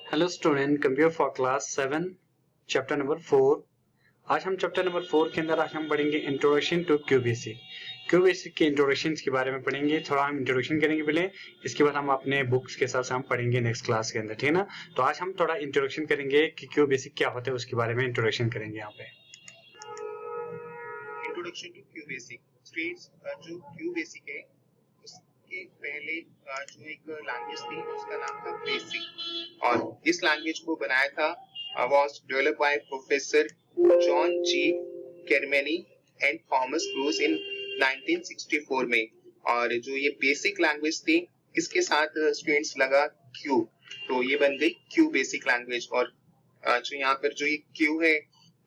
Hello student, computer for class 7 chapter number 4। आज हम chapter number 4 के अंदर हम पढ़ेंगे इंट्रोडक्शन टू क्यूबेसिक। क्यूबेसिक के इंट्रोडक्शन के बारे में पढ़ेंगे। थोड़ा हम इंट्रोडक्शन करेंगे पहले, इसके बाद हम अपने बुक्स के हिसाब से हम पढ़ेंगे नेक्स्ट क्लास के अंदर, ठीक है ना। तो आज हम थोड़ा इंट्रोडक्शन करेंगे कि क्यूबेसिक क्या होता है, उसके बारे में इंट्रोडक्शन करेंगे यहाँ पे। Introduction to क्यूबेसिक। स्टूडेंट्स, जो क्यूबेसिक है उसके पहले जो एक लैंग्वेज थी उसका नाम था बेसिक, और इस लैंग्वेज को बनाया था was developed by professor John G Kemeny and Thomas Kurtz in 1964 में। और जो ये बेसिक लैंग्वेज थी इसके साथ स्टूडेंट्स लगा क्यू, तो ये बन गई क्यू बेसिक लैंग्वेज। और जो यहाँ पर जो ये क्यू है,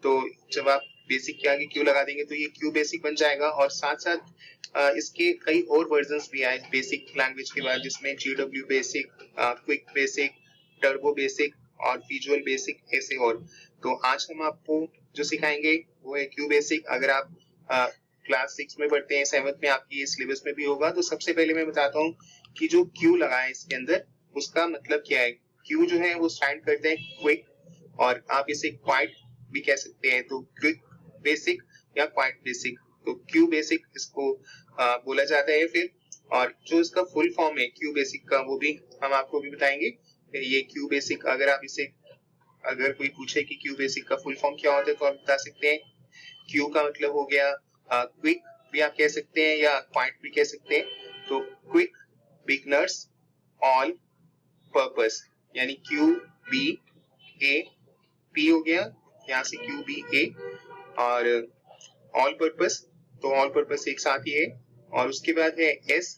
तो जब आप बेसिक के आगे क्यू लगा देंगे तो ये क्यू बेसिक बन जाएगा। और साथ साथ इसके कई और वर्जन्स भी आए बेसिक लैंग्वेज के बाद, जिसमें GW basic, quick basic, turbo basic और विजुअल बेसिक, ऐसे और। तो आज हम आपको जो सिखाएंगे वो है क्यू बेसिक। अगर आप क्लास 6 में पढ़ते हैं, 7th में आपकी सिलेबस में भी होगा। तो सबसे पहले मैं बताता हूँ कि जो क्यू लगा है इसके अंदर उसका मतलब क्या है। क्यू जो है वो स्टैंड करते हैं क्विक, और आप इसे क्वाइट भी कह सकते हैं। तो क्विक बेसिक या क्वाइट बेसिक, तो क्यू बेसिक इसको बोला जाता है। फिर और जो इसका फुल फॉर्म है क्यू बेसिक का, वो भी हम आपको भी बताएंगे। ये क्यू बेसिक अगर कोई पूछे कि क्यू बेसिक का फुल फॉर्म क्या होता है तो आप बता सकते हैं क्यू का मतलब हो गया क्विक भी आप कह सकते हैं या क्वाइट भी कह सकते हैं। तो क्विक बिगनर्स ऑल पर्पस, यानी क्यू बी ए पी हो गया, यहाँ से क्यू बी ए। और ऑल पर्पस, तो ऑल पर्पस एक साथ ही है। और उसके बाद है S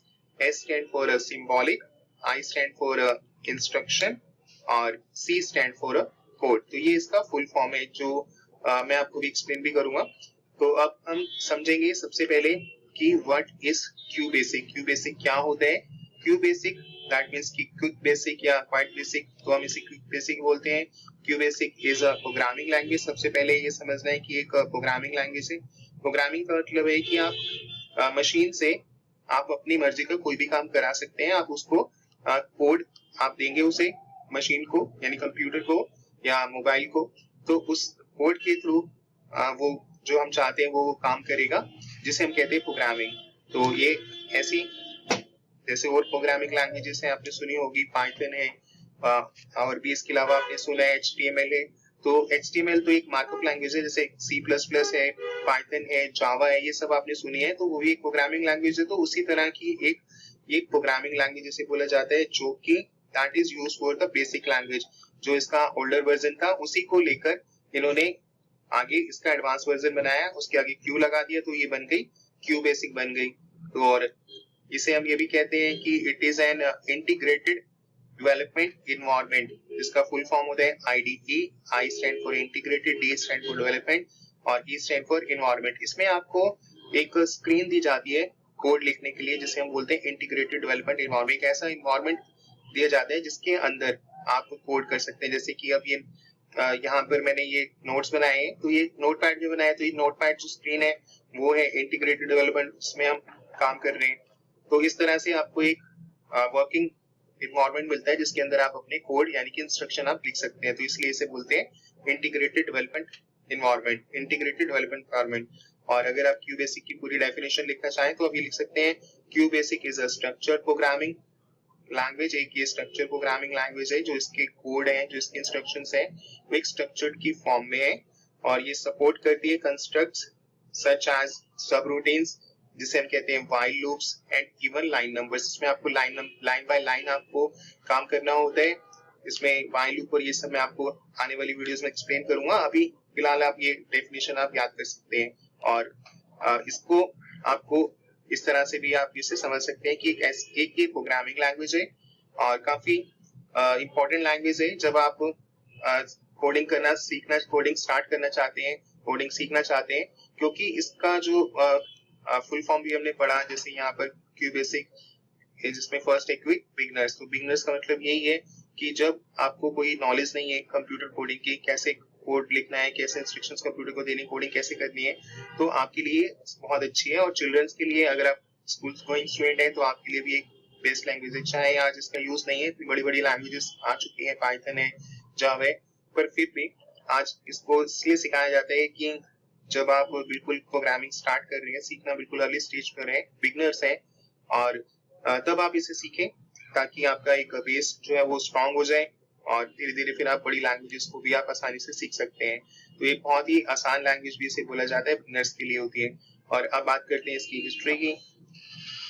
stand for symbolic, I stand for instruction और सी स्टैंड फॉर कोड। तो ये इसका फुल फॉर्म है, जो मैं आपको भी एक्सप्लेन भी करूंगा। तो अब हम समझेंगे सबसे पहले कि what is Q basic. Q basic क्या होता है। क्यू बेसिक दैट मींस कि क्विक बेसिक या क्वाइट बेसिक, तो हम इसे क्विक बेसिक बोलते हैं। Q basic is a programming language. सबसे पहले ये समझना है कि एक प्रोग्रामिंग लैंग्वेज है। प्रोग्रामिंग का मतलब है कि आप मशीन से आप अपनी मर्जी का कोई भी काम करा सकते हैं। आप उसको कोड आप देंगे उसे, मशीन को यानी कंप्यूटर को या मोबाइल को, तो उस कोड के थ्रू वो जो हम चाहते हैं वो काम करेगा, जिसे हम कहते हैं प्रोग्रामिंग। तो ये ऐसी जैसे और प्रोग्रामिंग लैंग्वेजेस हैं आपने सुनी होगी, पाइथन है, और भी इसके अलावा आपने सुना है HTML है। तो HTML तो एक मार्कअप लैंग्वेज है, जैसे C++ है, पाइथन है, जावा है, ये सब आपने सुनी है, तो वो भी एक प्रोग्रामिंग लैंग्वेज है। तो उसी तरह की एक प्रोग्रामिंग लैंग्वेज जिसे बोला जाता है, जो कि that is used for the basic language. जो इसका ओल्डर वर्जन था उसी को लेकर इन्होंने आगे इसका एडवांस वर्जन बनाया, उसके आगे क्यू लगा दिया, तो ये बन गई क्यू बेसिक बन गई। तो और इसे हम ये भी कहते हैं कि it is an integrated development environment. इसका फुल फॉर्म होता है IDE। I stand for integrated, D stand for development और ई स्टैंड फॉर इन्वायरमेंट। इसमें आपको एक स्क्रीन दी जाती है कोड लिखने के लिए, जिसे हम बोलते हैं इंटीग्रेटेड डेवलपमेंट इन्वायरमेंट। एक ऐसा इन्वायरमेंट दिया जाता है जिसके अंदर आप कोड कर सकते हैं। जैसे कि अब ये यहाँ पर मैंने ये नोट्स बनाए हैं, तो ये नोटपैड जो बनाया, तो ये नोटपैड जो स्क्रीन है वो है इंटीग्रेटेड डेवलपमेंट, उसमें हम काम कर रहे हैं। तो इस तरह से आपको एक वर्किंग इन्वायरमेंट मिलता है जिसके अंदर आप अपने कोड यानी कि इंस्ट्रक्शन आप लिख सकते हैं। तो इसलिए इसे बोलते हैं integrated development environment, integrated development environment. और अगर आप क्यू बेसिक की पूरी डेफिनेशन लिखना चाहें तो आप ये लिख सकते हैं, Q basic is a structured programming language. एक ये स्ट्रक्चर प्रोग्रामिंग लैंग्वेज है, जो इसके कोड है, जो इसके इंस्ट्रक्शंस है, वो एक स्ट्रक्चर्ड की फॉर्म में है। और ये सपोर्ट करती है कंस्ट्रक्ट्स सच एज सब रूटीन्स, जिसे हम कहते हैं while loops and even line numbers. इसमें आपको लाइन बाय लाइन आपको काम करना होता है। इसमें व्हाइल लूप और ये सब मैं आपको आने वाली वीडियोस में एक्सप्लेन करूंगा। अभी फिलहाल आप ये डेफिनेशन आप याद कर सकते हैं। और इसको आपको इस तरह से भी आप इसे समझ सकते हैं कि एक ये प्रोग्रामिंग लैंग्वेज है और काफी इंपॉर्टेंट लैंग्वेज है। जब आप कोडिंग स्टार्ट करना चाहते हैं, कोडिंग सीखना चाहते हैं, क्योंकि इसका जो फुल फॉर्म भी हमने पढ़ा, जैसे यहाँ पर क्यू बेसिक है जिसमें फर्स्ट है क्विक बिगनर्स। तो बिगनर्स का मतलब यही है कि जब आपको कोई नॉलेज नहीं है कंप्यूटर कोडिंग की, कैसे कोड लिखना है, कैसे इंस्ट्रक्शंस कंप्यूटर को देनी, कोडिंग कैसे करनी है, तो आपके लिए बहुत अच्छी है। और चिल्ड्रंस के लिए, अगर आप स्कूल गोइंग स्टूडेंट है तो आपके लिए भी एक बेस्ट लैंग्वेज है, चाहे आज इसका यूज नहीं है, इतनी बड़ी बड़ी लैंग्वेजेस आ चुकी है, पाइथन है, जावा है, पर फिर भी आज इसको इसलिए सिखाया जाता है कि जब आप बिल्कुल प्रोग्रामिंग स्टार्ट कर रहे हैं, सीखना बिल्कुल अर्ली स्टेज पर है, बिगनर्स हैं, और तब आप इसे सीखें ताकि आपका एक बेस जो है वो स्ट्रांग हो जाए और धीरे धीरे फिर आप बड़ी लैंग्वेजेस को भी आप आसानी से सीख सकते हैं। तो ये बहुत ही आसान लैंग्वेज भी इसे बोला जाता है, बिगनर्स के लिए होती है। और अब बात करते हैं इसकी हिस्ट्री की,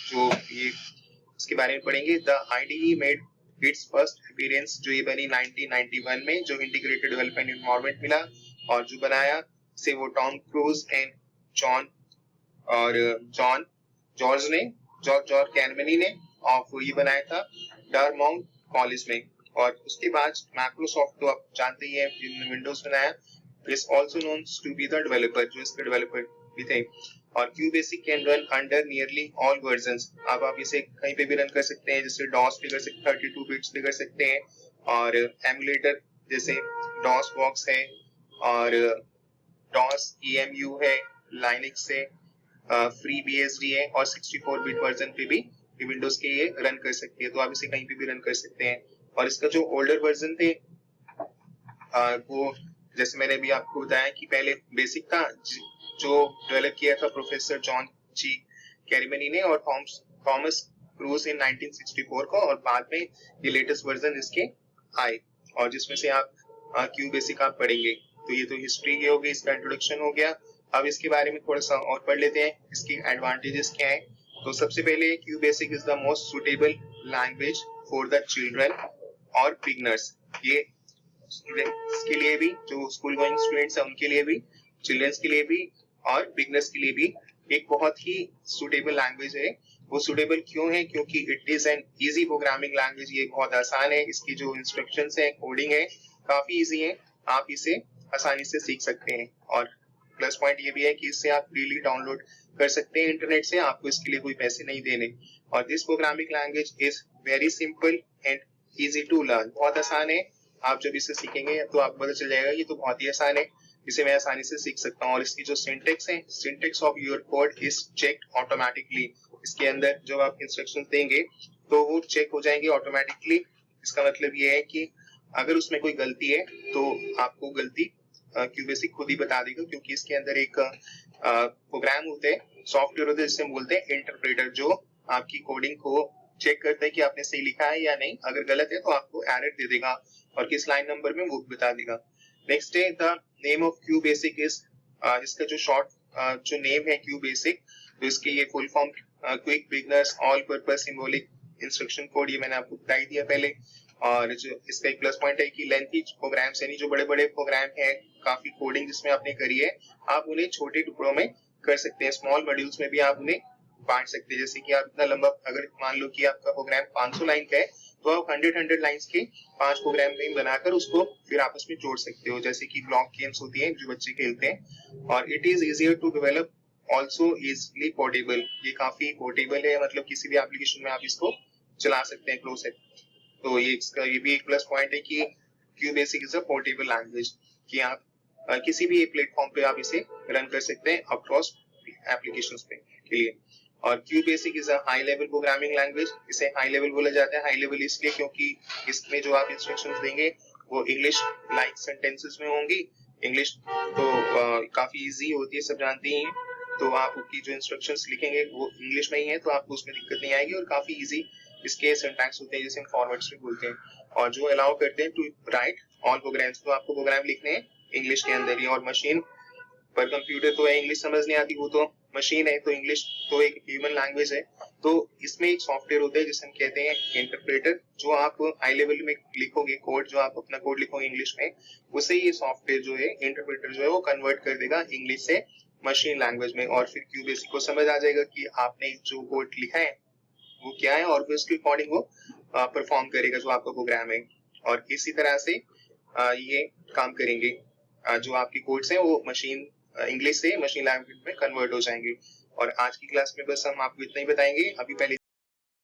जो ये इसके बारे में पढ़ेंगे। The IDE made it's first appearance, जो ये बनी 1991 में, जो इंटीग्रेटेड डेवलपमेंट एनवायरनमेंट मिला, और जो बनाया से वो टॉम क्रूज एंड जॉर्ज कैनमनी ने और ये बनाया था डारमाउंट कॉलेज में। और उसके बाद माइक्रोसॉफ्ट तो आप जानते ही हैं, विंडोज बनाया, is also known to be the developer, जो इसके डेवलपर भी थे। और QBasic can run under nearly all versions, अब आप इसे कहीं पे भी रन कर सकते हैं, जैसे डॉस पे कर सकते हैं, 32 बिट्स पे कर सकते हैं, और एमुलेटर जैसे डॉस बॉक्स है, और डॉस EMU है, लाइनक्स है, फ्री BSD है, और 64 बिट वर्जन पे भी विंडोज के ये रन कर सकती है, तो आप इसे कहीं पे भी रन कर सकते हैं। और इसका जो ओल्डर वर्जन थे वो जैसे मैंने भी आपको बताया कि पहले बेसिक था, जो डेवलप किया था प्रोफेसर जॉन जी कैरिमनी ने और थॉमस क्रूज इन 1964 को, और बाद में ये लेटेस्ट वर्जन इसके आए, और जिसमें से आप क्यूबेसिक आप पढ़ेंगे। तो ये तो हिस्ट्री की हो गई, इसका इंट्रोडक्शन हो गया। अब इसके बारे में थोड़ा सा और पढ़ लेते हैं, इसकी एडवांटेजेस क्या है। तो सबसे पहले QBasic is the most suitable language for the children और बिगनर्स, ये स्टूडेंट्स के लिए भी, जो स्कूल गोइंग स्टूडेंट्स हैं उनके लिए भी, चिल्ड्रंस के लिए भी, और बिगनर्स के लिए भी एक बहुत ही सुटेबल लैंग्वेज है। वो सुटेबल क्यों है? क्योंकि it is an easy programming language, ये बहुत आसान है, इसकी जो इंस्ट्रक्शंस है, कोडिंग है, काफी इजी है, आप इसे आसानी से सीख सकते हैं। और प्लस पॉइंट ये भी है कि इससे आप फ्रीली डाउनलोड कर सकते हैं इंटरनेट से, आपको इसके लिए कोई पैसे नहीं देने। और this programming language is very simple and easy to learn, बहुत आसान है। आप जब इसे सीखेंगे तो आपको पता चल जाएगा ये तो बहुत ही आसान है, इसे मैं आसानी से सीख सकता हूँ। और इसकी जो सिंटेक्स है, syntax of your code is checked automatically, इसके अंदर जब आप इंस्ट्रक्शन देंगे तो वो चेक हो जाएंगे ऑटोमेटिकली। इसका मतलब ये है कि अगर उसमें कोई गलती है तो आपको गलती क्यूबेसिक खुद ही बता देगा, क्योंकि इसके अंदर एक प्रोग्राम होते हैं, सॉफ्टवेयर होते हैं, जिसे हम बोलते हैं इंटरप्रेटर, जो आपकी कोडिंग को चेक करता है कि आपने सही लिखा है या नहीं। अगर गलत है तो आपको एरर दे देगा और किस लाइन नंबर में वो बता देगा। नेक्स्ट है द नेम ऑफ क्यूबेसिक इज, इसका जो शॉर्ट जो नेम है क्यूबेसिक, तो इसके ये full form quick beginners all purpose symbolic instruction code, ये मैंने आपको बता ही दिया पहले। और जो इसका एक प्लस पॉइंट है कि लेंथी प्रोग्राम्स, यानी जो बड़े बड़े प्रोग्राम है, काफी कोडिंग जिसमें आपने करी है, आप उन्हें छोटे टुकड़ों में कर सकते हैं, स्मॉल मॉड्यूल्स में भी आप उन्हें बांट सकते हैं। जैसे कि आप इतना लंबा, अगर मान लो कि आपका प्रोग्राम 500 लाइन का है, तो आप 100 लाइंस के 5 प्रोग्राम में बनाकर उसको फिर आपस में जोड़ सकते हो, जैसे कि ब्लॉक गेम्स होती हैं जो बच्चे खेलते हैं। और it is easier to develop, also easily portable, ये काफी पोर्टेबल है, मतलब किसी भी एप्लीकेशन में आप इसको चला सकते हैं क्लोज है। तो ये इसका ये भी एक प्लस पॉइंट है कि क्यूबेसिक इज अ पोर्टेबल लैंग्वेज, कि आप किसी भी प्लेटफॉर्म पे आप इसे रन कर सकते हैं अक्रॉस एप्लीकेशंस पे के लिए। और QBasic is a high level programming language, इसे हाई लेवल बोला जाता है। हाई लेवल इसलिए क्योंकि इसमें जो आप इंस्ट्रक्शंस देंगे वो इंग्लिश लाइक सेंटेंसेस में होंगी। इंग्लिश तो काफी इजी होती है, सब जानते ही हैं, तो आप उसकी जो इंस्ट्रक्शंस लिखेंगे वो इंग्लिश में ही है, तो आपको उसमें दिक्कत नहीं आएगी, और काफी इजी इसके सिंटैक्स होते हैं, जैसे हम फॉरवर्ड्स में बोलते हैं, और जो अलाउ करते हैं टू राइट ऑल प्रोग्राम्स, तो आपको प्रोग्राम लिखने हैं इंग्लिश के अंदर ही। और मशीन पर कंप्यूटर तो है, इंग्लिश समझ नहीं आती, वो तो मशीन है, तो इंग्लिश तो एक ह्यूमन लैंग्वेज है। तो इसमें एक सॉफ्टवेयर होता है जिसे हम कहते हैं इंटरप्रेटर, जो आप हाई लेवल में लिखोगे कोड, जो आप अपना कोड लिखोगे इंग्लिश में, उसे ये सॉफ्टवेयर जो है इंटरप्रेटर जो है वो कन्वर्ट कर देगा इंग्लिश से मशीन लैंग्वेज में, और फिर क्यूबेसिक को समझ आ जाएगा कि आपने जो कोड लिखा है वो क्या है, और फिर उसके अकॉर्डिंग वो परफॉर्म करेगा जो आपका प्रोग्राम है। और इसी तरह से ये काम करेंगे, जो आपके कोड्स हैं वो मशीन इंग्लिश से मशीन लैंग्वेज में कन्वर्ट हो जाएंगे। और आज की क्लास में बस हम आपको इतना ही बताएंगे। अभी पहले